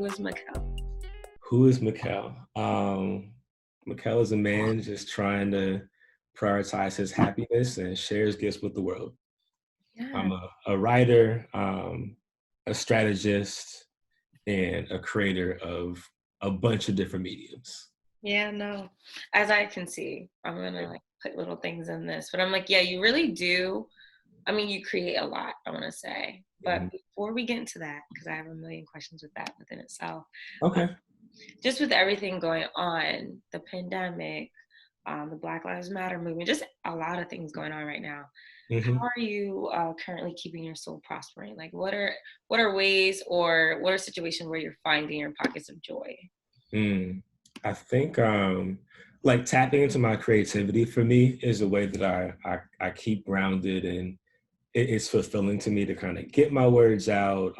who is Michell? Who is Michell? Michell is a man just trying to prioritize his happiness and share his gifts with the world. Yeah. I'm a writer, a strategist, and a creator of a bunch of different mediums. Yeah, no. As I can see, I'm gonna like put little things in this, but I'm like, yeah, you really do. I mean, you create a lot, I want to say. But Mhm. before we get into that, because I have a million questions with that within itself, uh, Okay. just with everything going on, the pandemic, the Black Lives Matter movement, just a lot of things going on right now. How hmm are you currently keeping your soul prospering? Like, what are ways or what are situations where you're finding your pockets of joy? Mm. I think like tapping into my creativity for me is a way that I keep grounded, and it's fulfilling to me to kind of get my words out.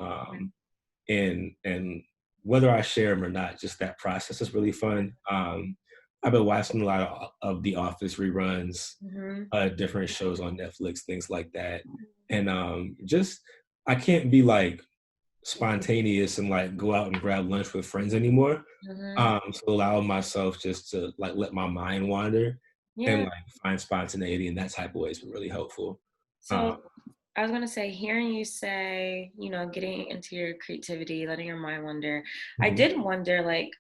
And whether I share them or not, just that process is really fun. I've been watching a lot of The Office reruns, Mm-hmm. different shows on Netflix, things like that, and just I can't be like spontaneous and like go out and grab lunch with friends anymore. Mm-hmm. So allow myself just to like let my mind wander and Yeah. like find spontaneity in that type of way has been really helpful. Uh, So I was gonna say, hearing you say, getting into your creativity, letting your mind wander. I mhm. did wonder, like,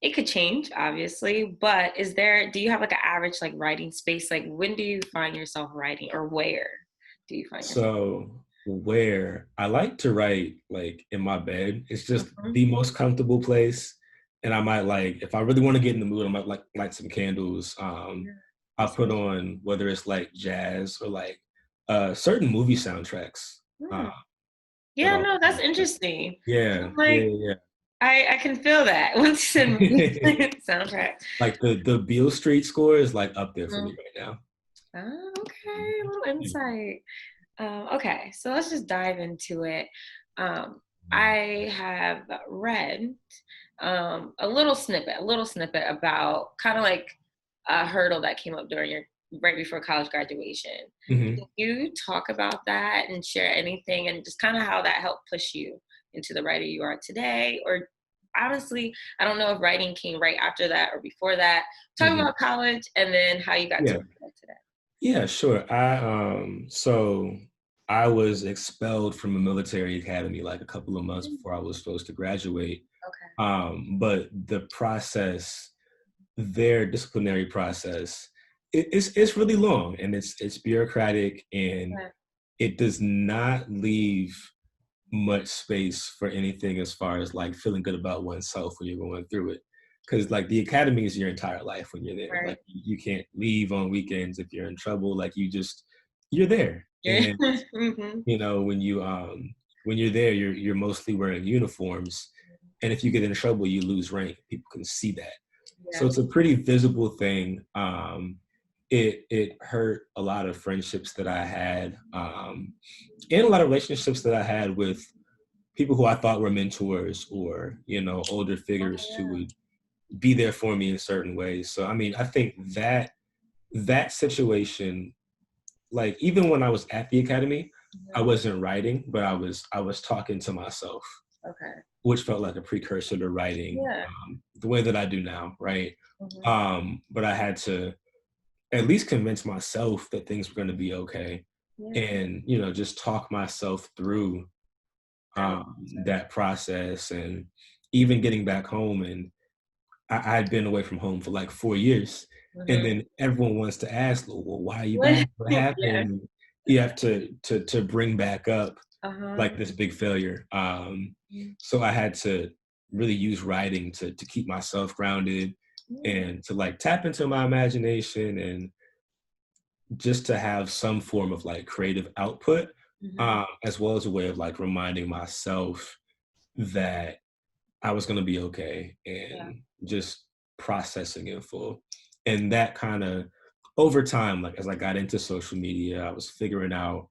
it could change, obviously, but do you have like an average like writing space? Like, when do you find yourself writing, or where do you find yourself? So where I like to write like in my bed, it's just Mhm. the most comfortable place. And I might like if I really want to get in the mood, I might like light some candles. Yeah. I'll put on whether it's like jazz or like certain movie soundtracks. Hmm. Uh, that Yeah, I'll no, that's interesting. yeah, I'm yeah, like, yeah. I can feel that once you said movie Yeah. soundtrack. Like the Beale Street score is like up there for me Mhm. right now. Oh, okay, a little insight. Okay, so let's just dive into it. I have read a little snippet about kind of like a hurdle that came up during your right before college graduation. Mhm. Can you talk about that and share anything and just kind of how that helped push you into the writer you are today? Or honestly, I don't know if writing came right after that or before that. Talk Mhm. about college and then how you got to Yeah. where you are today. Yeah, sure. So I was expelled from a military academy like a couple of months Mm. before I was supposed to graduate. Okay. But the process, their disciplinary process, it's really long and it's bureaucratic, and Yeah. it does not leave much space for anything as far as like feeling good about oneself when you're going through it. Because like the academy is your entire life when you're there. Right. Like you can't leave on weekends if you're in trouble. Like you're there. Yeah. And hmm when you're there, you're mostly wearing uniforms. And if you get in trouble, you lose rank. People can see that. So Yeah. it's a pretty visible thing. It hurt a lot of friendships that I had, and a lot of relationships that I had with people who I thought were mentors or, older figures who Yeah. would be there for me in certain ways. So, I mean, I think that situation, like even when I was at the academy, I Mhm. wasn't writing, but I was talking to myself, Okay. which felt like a precursor to writing, Yeah. the way that I do now, right? Mhm. But I had to at least convince myself that things were going to be okay, Yeah. and just talk myself through That makes sense. that process. And even getting back home, and I had been away from home for like 4 years, and Mhm. then everyone wants to ask, well, why are you What? back, what Yeah. happened? You have to bring back up Uh-huh. like this big failure. Mhm. So I had to really use writing to keep myself grounded Yeah. and to like tap into my imagination, and just to have some form of like creative output, Mhm. as well as a way of like reminding myself that I was going to be okay, Yeah. and just processing it full. And that kind of over time, like as I got into social media, I was figuring out,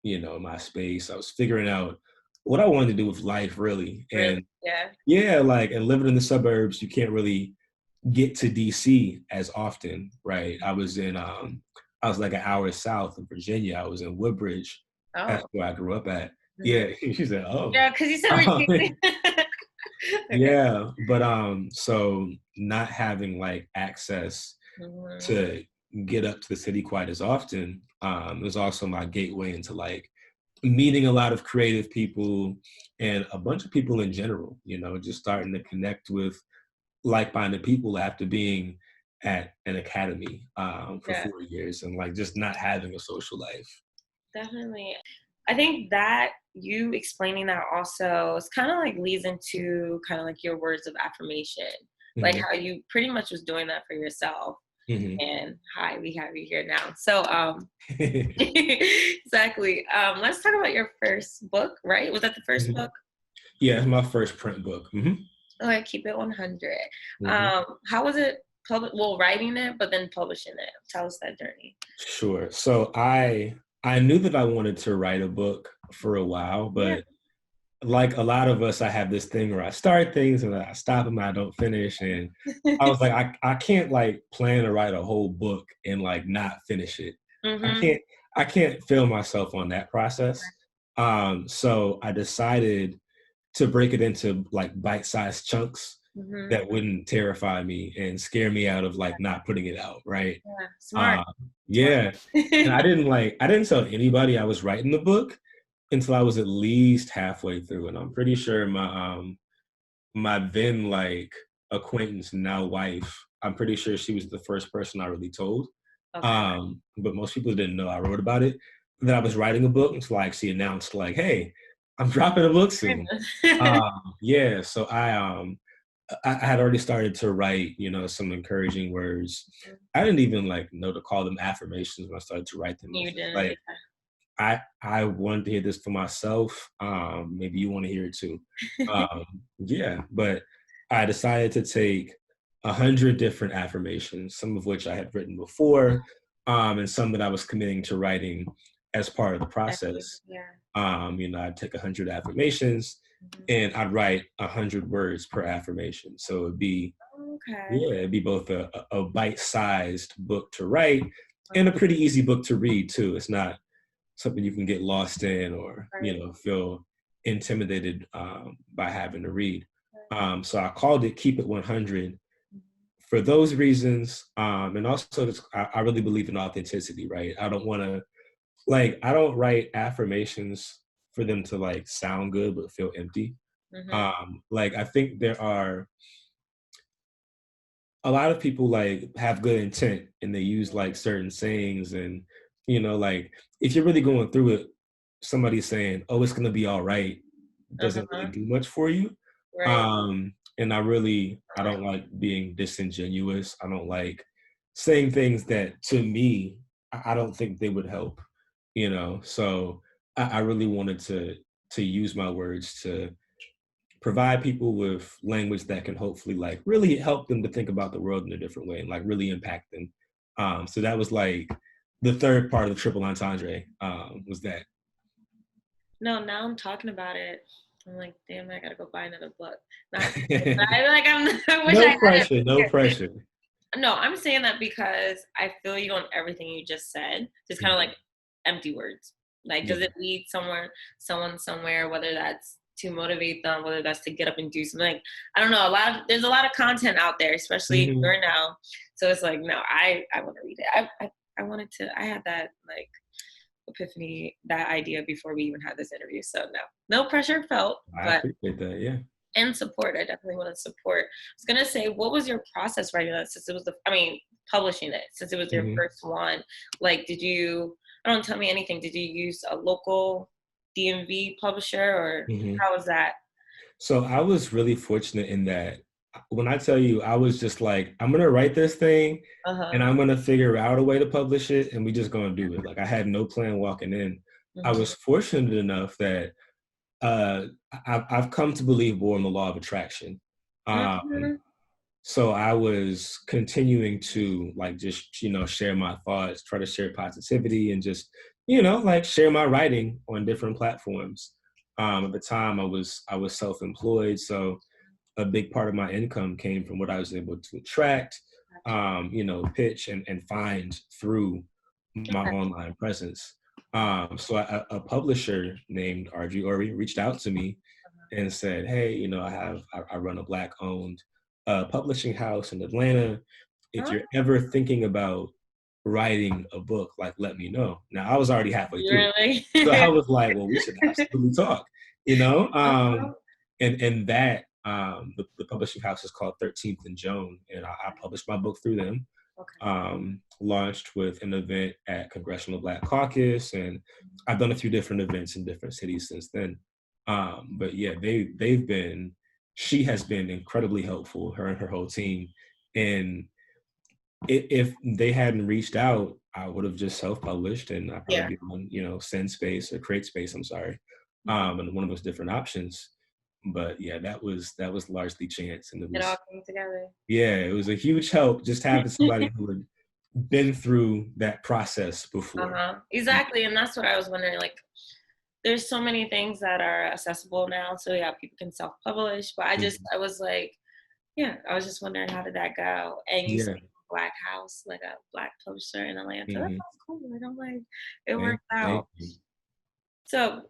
my space. I was figuring out what I wanted to do with life really. Really? And Yeah. yeah, like, and living in the suburbs, you can't really get to DC as often, right? I was like an hour south of Virginia. I was in Woodbridge. That's Oh. where I grew up at. Mhm. Yeah, she said, "Oh." Yeah, because you said Virginia. Okay. Yeah, but so not having like access Mhm. to get up to the city quite as often was also my gateway into like meeting a lot of creative people and a bunch of people in general, just starting to connect with like-minded people after being at an academy for Yeah, 4 years and like just not having a social life. definitely. I think that you explaining that also is kind of like leads into kind of like your words of affirmation, like Hmm. how you pretty much was doing that for yourself. Hmm. And hi, we have you here now. So exactly. Let's talk about your first book, right? Was that the first Hmm. book? Yeah, it's my first print book. Hmm. Oh, I keep it 100. Hmm. How was it well, writing it, but then publishing it? Tell us that journey. Sure. So I knew that I wanted to write a book for a while, Yeah. but like a lot of us, I have this thing where I start things and I stop them and I don't finish. And I was like, I can't like plan to write a whole book and like not finish it. I Mhm. can't I can't feel myself on that process. So I decided to break it into like bite-sized chunks Mhm. that wouldn't terrify me and scare me out of like not putting it out, right? Yeah. Smart. Uh, Smart. yeah. And I didn't tell anybody I was writing the book until I was at least halfway through. And I'm pretty sure my then like acquaintance, now wife, I'm pretty sure she was the first person I really told. Okay. But most people didn't know I wrote about it. That I was writing a book until I actually announced like, hey, I'm dropping a book soon. Yeah, so I had already started to write, some encouraging words. I didn't even like know to call them affirmations when I started to write them. It was You just didn't. like I wanted to hear this for myself. Maybe you want to hear it too. Um, yeah, but I decided to take 100 different affirmations, some of which I had written before, and some that I was committing to writing as part of the process. Yeah. I'd take 100 affirmations Mhm. and I'd write 100 words per affirmation. So Okay. it'd be both a bite-sized book to write and a Uh, pretty easy book to read too. It's not something you can get lost in or right. feel intimidated by having to read. So I called it Keep It 100 Mhm. for those reasons, and also I really believe in authenticity, right? I don't want to I don't write affirmations for them to like sound good but feel empty. Mhm. I think there are a lot of people like have good intent and they use like certain sayings and like if you're really going through it, somebody saying, oh, it's going to be all right, doesn't really Uh-huh. do much for you. Right. And I don't like being disingenuous. I don't like saying things that to me I don't think they would help, so I really wanted to use my words to provide people with language that can hopefully like really help them to think about the world in a different way and like really impact them. So that was like the third part of the triple entendre, was that. No, now I'm talking about it. I'm like, damn, I gotta go buy another book. Not I like I'm I wish I No had it pressure, no here. pressure. No, I'm saying that because I feel you on everything you just said. Just kind of Mhm. like empty words. Like, does Yeah. it lead someone somewhere, whether that's to motivate them, whether that's to get up and do something? Like, I don't know. There's a lot of content out there, especially Mhm. during now. So it's like, no, I want to read it. I wanted to. I had that like epiphany, that idea before we even had this interview. So no pressure felt, I but appreciate that. Yeah. and support. I definitely want to support. I was gonna say, what was your process writing that since it was publishing it since it was your Mhm. first one? Like, did you? I don't tell me anything. Did you use a local DMV publisher or Mhm. how was that? So I was really fortunate in that when I tell you, I was just like, I'm gonna write this thing Uh and huh. I'm gonna figure out a way to publish it, and we just gonna do it. Like I had no plan walking in. I Hmm. was fortunate enough that uh, I've come to believe more in the law of attraction. Um, Hmm. so I was continuing to like just share my thoughts, try to share positivity, and just like share my writing on different platforms. At the time, I was self-employed, so a big part of my income came from what I was able to attract, pitch and find through my Okay. online presence. So a publisher named RG Ori reached out to me and said, hey, you know, I run a Black owned publishing house in Atlanta. If Huh? you're ever thinking about writing a book, like, let me know. Now, I was already halfway through. Really? So I was like, well, we should absolutely talk, you know? Uh-huh. And that, the publishing house is called 13th and Joan, and I published my book through them. Okay. Launched with an event at Congressional Black Caucus, and I've done a few different events in different cities since then. But yeah, she has been incredibly helpful, her and her whole team. And if they hadn't reached out, I would have just self-published, and I'd probably Yeah. be on, you know, Send Space or Create Space, I'm sorry, and one of those different options. But yeah, that was largely chance, and it It all was, came together. yeah, it was a huge help just having somebody who had been through that process before. Exactly. And that's what I was wondering. Like, there's so many things that are accessible now. So yeah, people can self-publish. But Mhm. I was like, yeah, I was just wondering how did that go? And you said Yeah. Black House, like a Black publisher in Atlanta. That Hmm. sounds cool. And I'm like, it Thank, worked thank out. you. So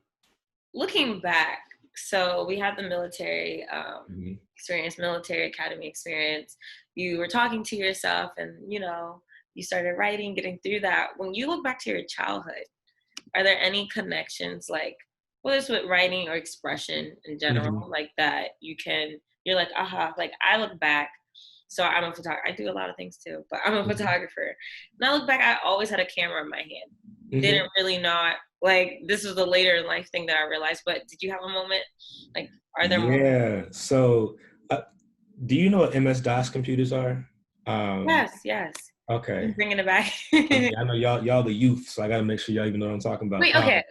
looking back, so we had the military Hmm. experience, military academy experience. You were talking to yourself, and you started writing, getting through that. When you look back to your childhood, are there any connections, like whether it's with writing or expression in general, Hmm. like that you're like, aha, like I look back. So I'm a photographer. I do a lot of things too, but I'm a Hmm. photographer. And I look back, I always had a camera in my hand. Hmm. Didn't really not like this was the later in life thing that I realized. But did you have a moment? Like, are there moments? Yeah. So, uh, do you know what MS-DOS computers are? Um, Yes, yes. I'm okay. bringing it back. I know y'all the youth, so I got to make sure y'all even know what I'm talking about. Wait, okay.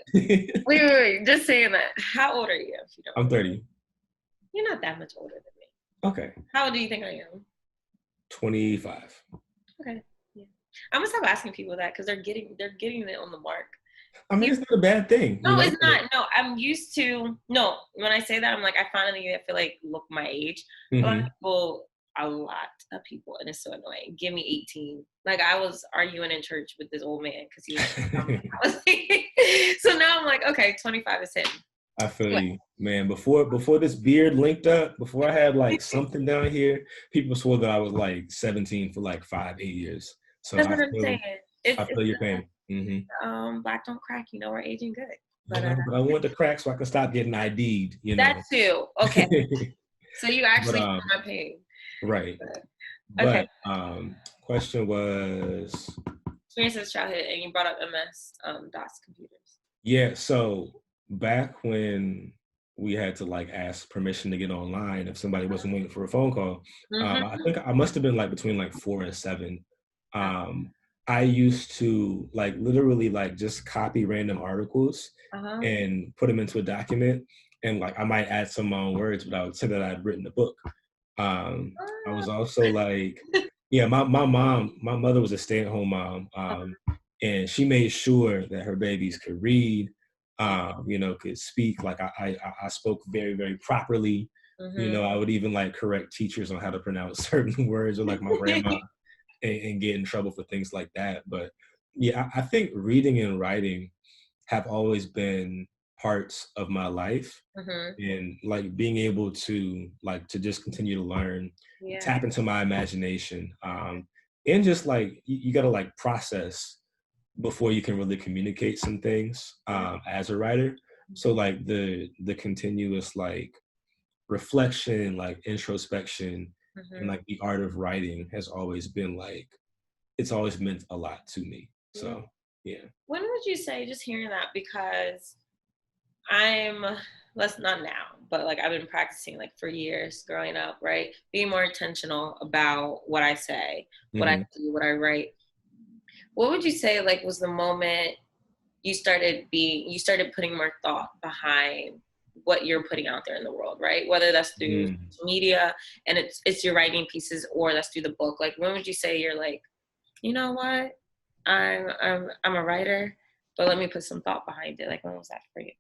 Wait. Just saying that. How old are you? If you don't I'm mind. 30. You're not that much older than me. Okay. How old do you think I am? 25. Okay. Yeah. I'm gonna stop asking people that because they're getting it on the mark. I mean, People, it's not a bad thing, you no, know? it's not. No, I'm used to. No, when I say that, I'm like I finally feel like look my age. Hmm. A lot of people, and it's so annoying. Give me 18. Like I was arguing in church with this old man because he was. I was so now I'm like, okay, 25 is him. I feel Anyway, you, man. Before this beard linked up, before I had like something down here, people swore that I was like 17 for like 5, 8 years. So that's what I'm saying. I It's feel your pain. Hmm. black don't crack. We're aging good, I but know, but I want the crack so I can stop getting ID'd, you that know. too. Okay, so you But actually feel my pain. right. Okay, But question was, experiences childhood, and you brought up MS DOS computers. yeah, so back when we had to like ask permission to get online if somebody wasn't waiting for a phone call, I Mm-hmm. think I must have been like between like 4 and 7. Um, I used to like literally like just copy random articles Uh-huh. and put them into a document, and like I might add some of my own words, but I would say that I'd written a book. I was also like, yeah, my mother was a stay-at-home mom, and she made sure that her babies could read, you know, could speak. Like I spoke very, very properly. You Mm-hmm. know, I would even like correct teachers on how to pronounce certain words, or like my grandma, and get in trouble for things like that. But yeah, I think reading and writing have always been parts of my life, Mm-hmm. and like being able to like to just continue to learn, Yeah. tap into my imagination, and just like you got to like process before you can really communicate some things, Yeah. as a writer. So like the continuous like reflection, like introspection, and Mm-hmm. like the art of writing has always been like, it's always meant a lot to me. Yeah. So yeah. When would you say, just hearing that, because I'm less not now, but like I've been practicing like for years growing up, right? Being more intentional about what I say, what I Hmm. do, what I write. What would you say like was the moment you started putting more thought behind what you're putting out there in the world, right? Whether that's through Mm. social media and it's your writing pieces, or that's through the book. Like when would you say you're like, you know what? I'm a writer, but let me put some thought behind it. Like when was that for you?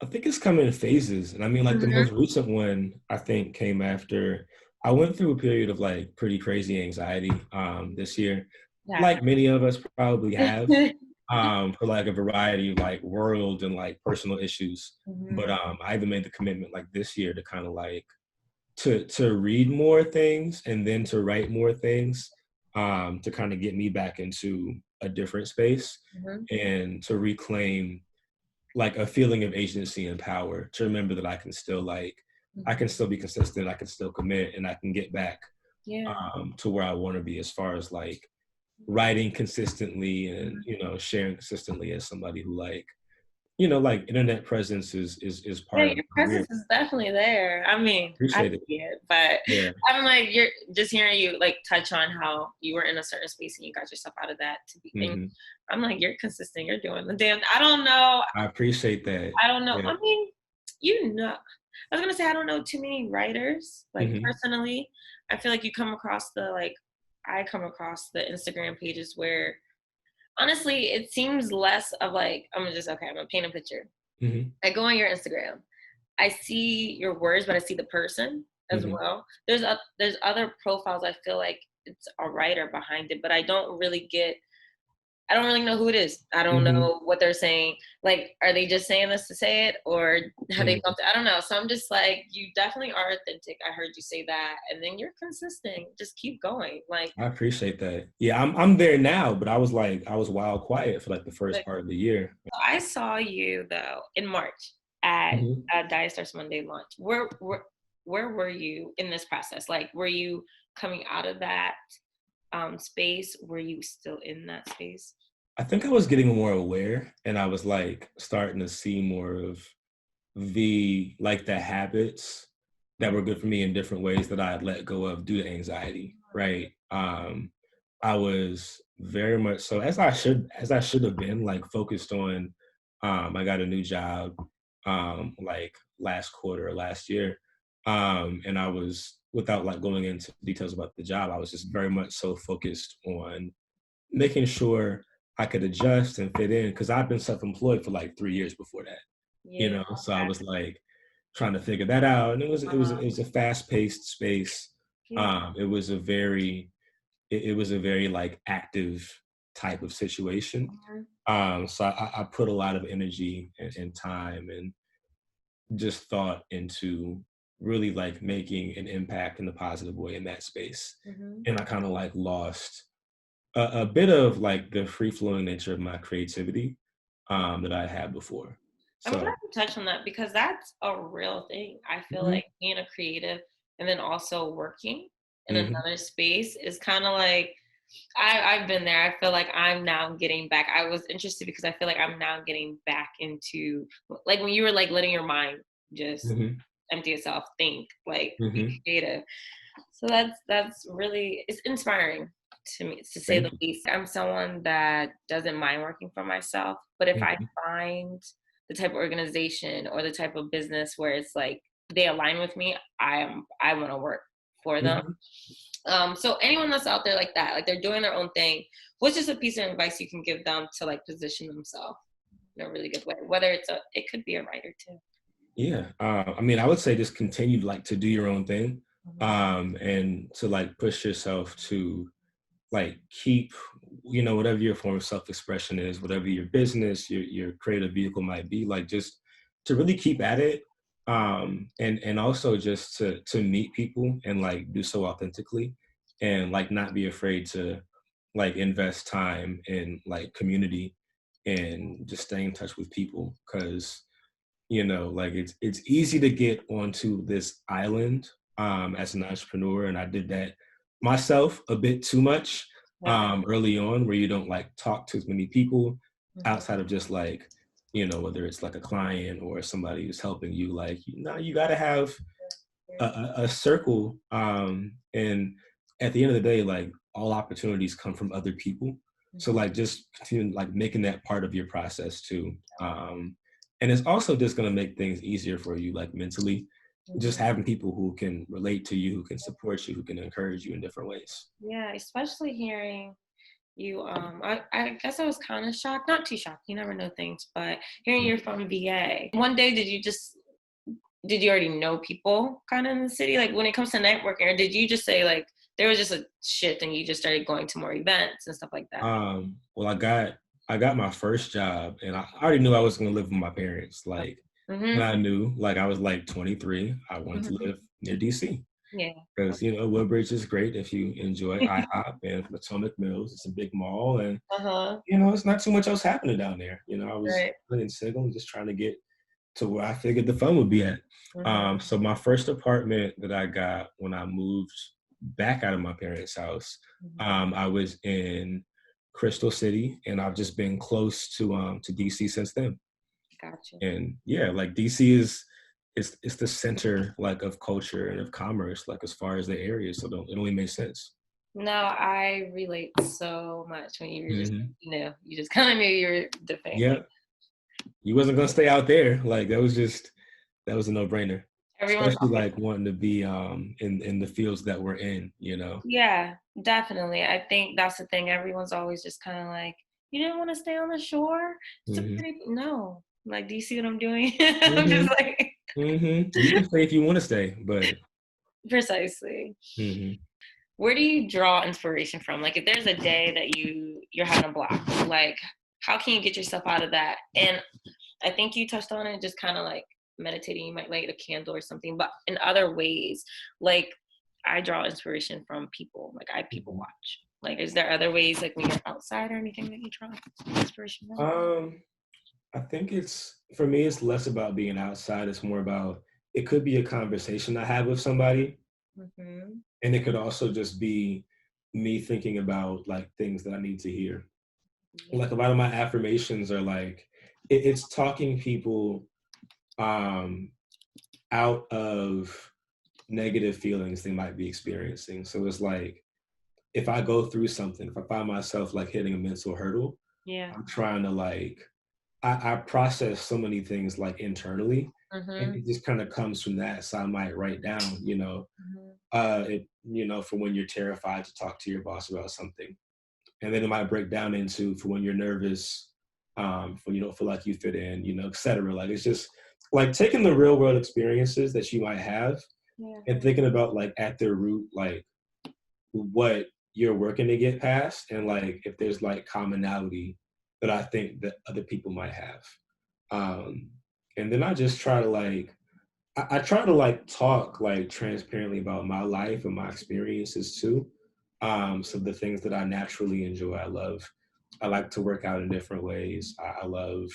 I think it's come in phases. And I mean, like the Mm-hmm. most recent one I think came after I went through a period of like pretty crazy anxiety this year, Yeah. like many of us probably have. for like a variety of like world and like personal issues. Mm-hmm. But I even made the commitment like this year to kind of like to read more things and then to write more things, to kind of get me back into a different space Mm-hmm. and to reclaim like a feeling of agency and power, to remember that I can still be consistent, I can still commit, and I can get back Yeah. to where I want to be as far as like writing consistently and, you know, sharing consistently as somebody who like, you know, like internet presence is Yeah, part of your my career. presence is definitely there. I mean, I Appreciate it. see it, but Yeah. I'm like, you're just hearing you like touch on how you were in a certain space and you got yourself out of that to be. And Hmm. I'm like, you're consistent. You're doing the damn. I don't know. I appreciate that. I don't know. Yeah. I mean, you know, I was gonna say I don't know too many writers. Like Hmm. personally, I feel like you come across the like, I come across the Instagram pages where honestly, it seems less of like I'm gonna paint a picture. Hmm. I go on your Instagram. I see your words, but I see the person as Hmm. well. There's other profiles I feel like it's a writer behind it, but I don't really know who it is. I don't Hmm. know what they're saying. Like, are they just saying this to say it, or have they Hmm. felt it? I don't know. So I'm just like, you definitely are authentic. I heard you say that, and then you're consistent. Just keep going. I appreciate that. Yeah, I'm there now, but I was wild quiet for like the first Like part of the year. I saw you though in March at Hmm. Diet Starts Monday launch. Where were you in this process? Like, were you coming out of that space? Were you still in that space? I think I was getting more aware and I was like starting to see more of the habits that were good for me in different ways that I had let go of due to anxiety, right? I was very much so, as I should have been, like focused on I got a new job like last quarter or last year. And I was, without like going into details about the job, I was just very much so focused on making sure I could adjust and fit in, because I've been self-employed for like 3 years before that, you Yeah. know. So I Okay. was like trying to figure that out, and Uh, it was a fast-paced space. yeah. It was a very it was a very like active type of situation. Mhm. So I put a lot of energy and time and just thought into really like making an impact in a positive way in that space, Mhm. and I kind of like lost a bit of like the free flowing nature of my creativity that I had before. I'm glad So, you touched on that because that's a real thing. I feel hmm like being a creative and then also working in hmm another space is kind of like I've been there. I feel like I'm now getting back. I was interested because I feel like I'm now getting back into like when you were like letting your mind just hmm empty itself, think, like be hmm creative. So that's really it's inspiring to me to say the thank you. least. I'm someone that doesn't mind working for myself, but if I Hmm. find the type of organization or the type of business where it's like they align with me, I want to work for them. Hmm. So anyone that's out there like that, like they're doing their own thing, what's just a piece of advice you can give them to like position themselves in a really good way? Whether it could be a writer too. Yeah, I mean, I would say just continue like to do your own thing, Mhm. and to like push yourself to like keep, you know, whatever your form of self-expression is, whatever your business, your creative vehicle might be, like just to really keep at it, and also just to meet people and like do so authentically, and like not be afraid to like invest time in like community and just stay in touch with people, because you know, like it's easy to get onto this island as an entrepreneur, and I did that myself a bit too much Yeah. early on, where you don't like talk to as many people Mhm. outside of just like, you know, whether it's like a client or somebody who's helping you. Like, you know, you got to have a circle, and at the end of the day, like all opportunities come from other people. So Mhm. like just continue like making that part of your process too, and it's also just going to make things easier for you, like mentally, just Mhm. having people who can relate to you, who can support you, who can encourage you in different ways. Yeah, especially hearing you I guess I was kind of shocked, not too shocked, you never know things, but hearing you're from VA. One day did you already know people kind of in the city? Like when it comes to networking, or did you just say like there was just a shift and you just started going to more events and stuff like that? Well, I got I got my first job, and I already knew I was going to live with my parents. Like, and Mm-hmm. I knew, like, I was like 23, I wanted to Mm-hmm. live near DC Yeah. because, Woodbridge is great if you enjoy IHOP and Potomac Mills. It's a big mall, and, Uh-huh. it's not too much else happening down there. I was Right. feeling single and just trying to get to where I figured the fun would be at. Mm-hmm. So my first apartment that I got when I moved back out of my parents' house, Mm-hmm. I was in Crystal City, and I've just been close to DC since then. Gotcha. And yeah, like DC is the center like of culture and of commerce, like as far as the area. So it only makes sense. No, I relate so much when you were just, Hmm. you just kind of knew you were the Yeah, family. you wasn't gonna stay out there. Like that was a no brainer. Everyone's Especially always, like wanting to be in the fields that we're in. yeah, definitely. I think that's the thing. Everyone's always just kind of like, you didn't want to stay on the shore? It's a Hmm. pretty, no. Like, do you see what I'm doing? I'm Hmm. just like, Hmm. You can stay if you want to stay, but precisely. hmm. Where do you draw inspiration from? Like, if there's a day that you're having a block, like, how can you get yourself out of that? And I think you touched on it, just kind of like meditating. You might light a candle or something, but in other ways, like I draw inspiration from people. Like I people watch. Like, is there other ways, like when you're outside or anything, that you draw inspiration from? um I think it's for me it's less about being outside, it's more about it could be a conversation I have with somebody, Mm-hmm. and it could also just be me thinking about like things that I need to hear. Yeah. Like a lot of my affirmations are like it's talking people um out of negative feelings they might be experiencing. So it's like if I go through something, if I find myself like hitting a mental hurdle, Yeah. I'm trying to like I process so many things like internally, and Mm-hmm. it just kind of comes from that. So I might write down, Mm-hmm. for when you're terrified to talk to your boss about something, and then it might break down into for when you're nervous, for when you don't feel like you fit in, et cetera. Like it's just like taking the real world experiences that you might have Yeah. and thinking about like at their root, like what you're working to get past, and like if there's like commonality that I think that other people might have. Um, and then I just try to like I try to like talk like transparently about my life and my experiences too. So the things that I naturally enjoy, I like to work out in different ways. I love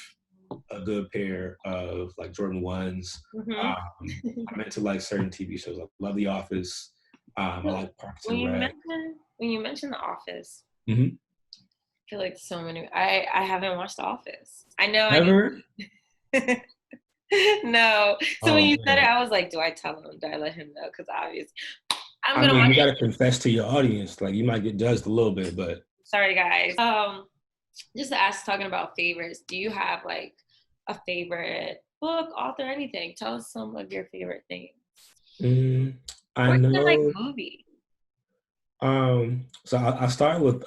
a good pair of like Jordan ones. Mm-hmm. I'm into like certain TV shows. I love The Office. I like Parks when and you Rec. mention when you mention The Office, Hmm. I feel like so many. I haven't watched The Office. I know I Ever? need. No. So when Oh you said it, man. I was like, do I tell him? Do I let him know? Because obviously, I'm I gonna mean, watch you got it. to confess to your audience. Like you might get judged a little bit, but Sorry, guys. Just to ask, talking about favorites, do you have like a favorite book, author, anything? Tell us some of your favorite things, mm, I or even like know. movie. So I'll start with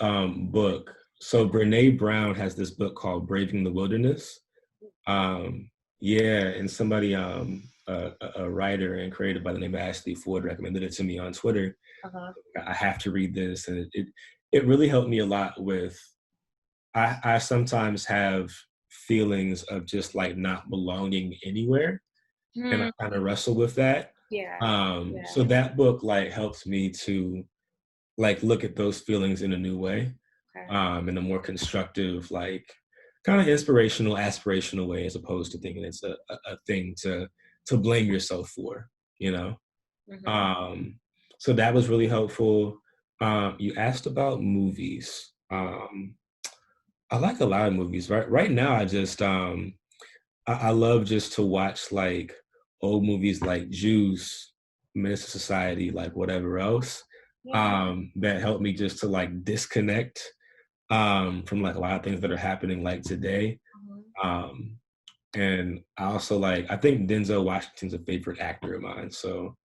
book. So Brene Brown has this book called Braving the Wilderness. Um, yeah, and somebody, a writer and creator by the name of Ashley Ford recommended it to me on Twitter. Uh-huh. I have to read this, and it really helped me a lot with. I sometimes have feelings of just like not belonging anywhere, and I Hmm. kind of wrestle with that. Yeah. Yeah. So that book like helps me to like look at those feelings in a new way, Okay. in a more constructive, like kind of inspirational, aspirational way, as opposed to thinking it's a thing to blame yourself for, you know. Mm-hmm. Um, so that was really helpful. You asked about movies. I like a lot of movies. Right now, I love just to watch like old movies like Jews, Menace to Society, like whatever else. Yeah. That helped me just to like disconnect from like a lot of things that are happening like today. Mhm. Um, and I also like I think Denzel Washington's a favorite actor of mine. So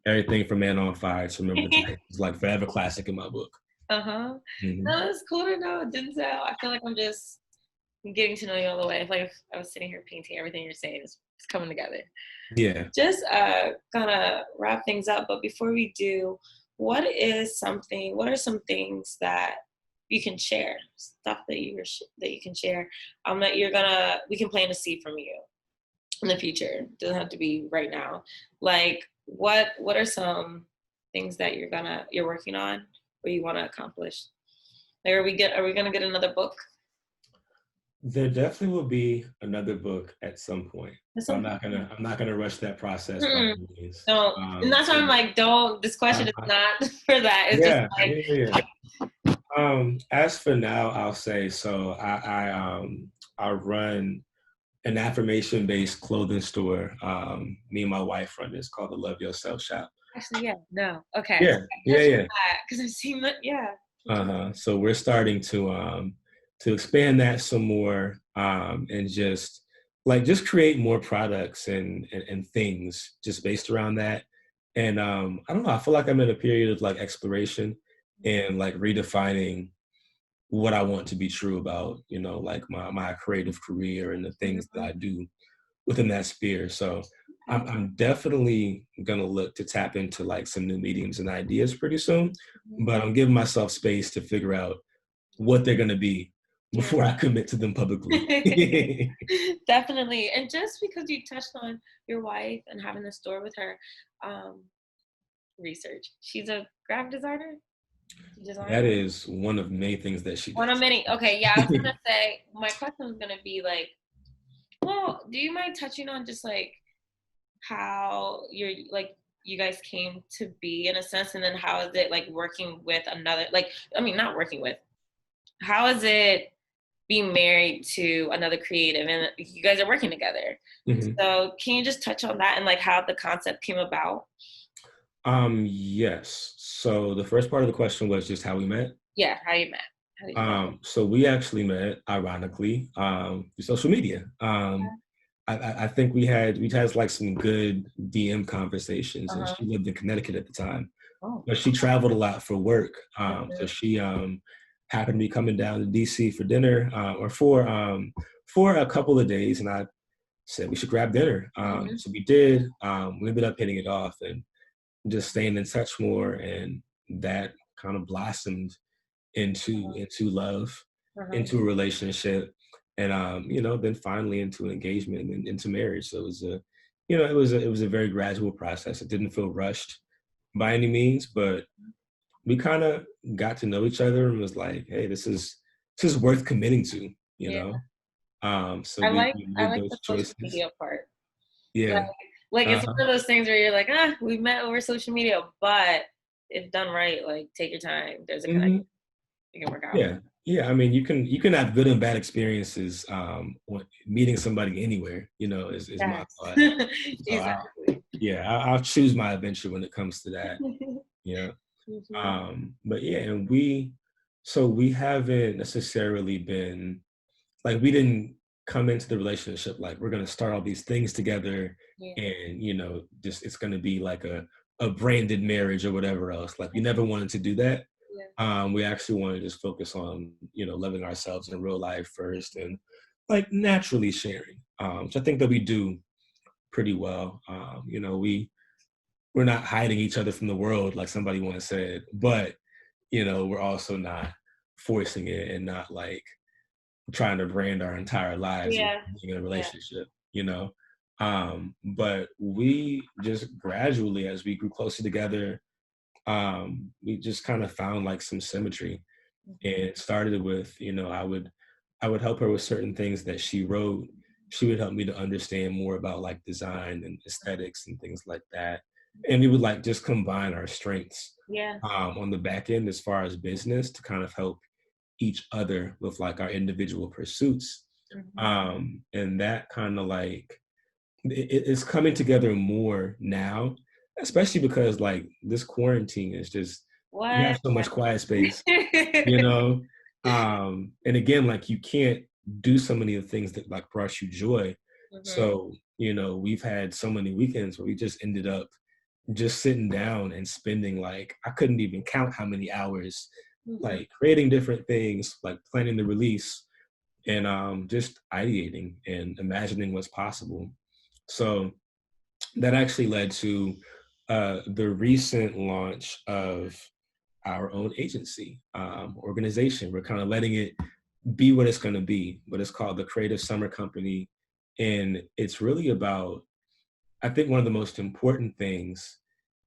everything from Man on Fire to Remember the Titans is like forever classic in my book. Uh-huh. Hmm. No, it's cool to know Denzel. I feel like I'm just getting to know you all the way. I feel like if I was sitting here painting everything you're saying is coming together. Yeah. Just gonna wrap things up, but before we do, what are some things that you can share stuff that that you can share. That we can plant a seed from you in the future. It doesn't have to be right now. Like, what are some things that you're working on or you want to accomplish? Like, are we gonna get another book? There definitely will be another book at some point. At So some point? I'm not gonna rush that process by Mm-mm. any means. No, and that's why I'm like, don't. This question is Uh, not for that. It's just yeah, like, yeah, yeah. As for now, I'll say so. I run an affirmation based clothing store. Me and my wife run this called the Love Yourself Shop. actually, yeah, no, okay. Yeah, yeah, Touch on yeah. that because I've seen that. Yeah. So we're starting to expand that some more, and just create more products and things just based around that. And I don't know, I feel like I'm in a period of like exploration and like redefining what I want to be true about, like my creative career and the things that Mhm. I do within that sphere. So Okay. I'm definitely gonna look to tap into like some new mediums and ideas pretty soon, Mhm. but I'm giving myself space to figure out what they're gonna be Yeah. before I commit to them publicly. Definitely. And just because you touched on your wife and having the store with her, um, research. She's a graphic designer. That is one of many things that she One of does. many. Okay, yeah, I was gonna say my question was gonna be like, well, do you mind touching on just like how you guys came to be in a sense, and then how is it like working with another I mean not working with, how is it being married to another creative and you guys are working together? Mhm. So can you just touch on that and like how the concept came about? Yes. So the first part of the question was just how we met. Yeah, how you met. How did you guys? So we actually met, ironically, through social media. I think we had like some good DM conversations, and Uh-huh. she lived in Connecticut at the time, Oh. but she traveled a lot for work. So Mhm. she happened to be coming down to DC for dinner, or for a couple of days, and I said we should grab dinner. Mhm. So we did. We ended up hitting it off and just staying in touch more, and that kind of blossomed into love, Uh-huh. into a relationship, and then finally into an engagement and into marriage. So it was a very gradual process. It didn't feel rushed by any means, but we kind of got to know each other and was like, hey, this is worth committing to, you Yeah. know. So I we, like we I made like those the social choices. media part. Like Yeah. like it's Uh-huh. one of those things where you're like, we met over social media, but if done right, like take your time. There's a connection. Hmm. It can work out. Yeah. Yeah. I mean, you can have good and bad experiences when meeting somebody anywhere, is my Yes. thought. So Exactly. I'll choose my adventure when it comes to that. Yeah. Mhm. But yeah, and we haven't necessarily been like, we didn't come into the relationship like we're gonna start all these things together, Yeah. and just it's gonna be like a branded marriage or whatever else. Like, we never wanted to do that. Yeah. We actually want to just focus on loving ourselves in real life first, and like naturally sharing, which I think that we do pretty well. We're not hiding each other from the world like somebody once said, but we're also not forcing it and not like trying to brand our entire lives of Yeah. being in a Yeah. relationship. But we just gradually, as we grew closer together, we just kind of found like some symmetry. And Mhm. it started with, I would help her with certain things that she wrote. She would help me to understand more about like design and aesthetics and things like that. And we would like just combine our strengths Yeah. on the back end as far as business to kind of help each other with like our individual pursuits. Mhm. And that kind of like it's coming together more now, especially because like this quarantine is just, we have What? so much quiet space, you Yeah. know. And again, like, you can't do so many of the things that like brought you joy. Mhm. So we've had so many weekends where we just ended up just sitting down and spending, like, I couldn't even count how many hours, Mhm. like creating different things, like planning the release, and just ideating and imagining what's possible. So that actually led to the recent launch of our own agency, organization. We're kind of letting it be what it's going to be, but it's called the Creative Summer Company. And it's really about, I think one of the most important things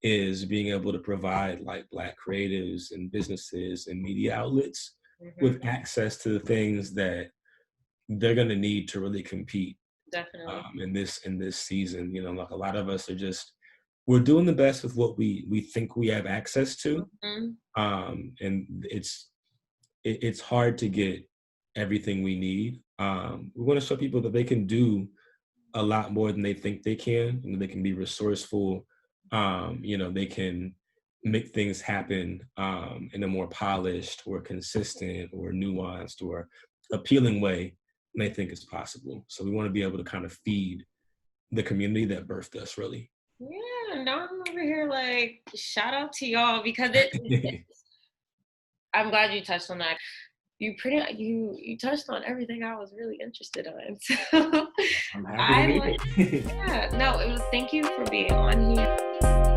is being able to provide like Black creatives and businesses and media outlets Mm-hmm. with access to the things that they're going to need to really compete Definitely. in this season. You know, like a lot of us are just, we're doing the best with what we think we have access to, Mm-hmm. and it's hard to get everything we need. We want to show people that they can do a lot more than they think they can. You know, they can be resourceful. You know, they can make things happen in a more polished or consistent or nuanced or appealing way than they think is possible. So we want to be able to kind of feed the community that birthed us, really. Yeah, no, I'm over here like shout out to y'all because I'm glad you touched on that. You touched on everything I was really interested in. So I'm happy to I hear like it. yeah, no, it was thank you for being on here.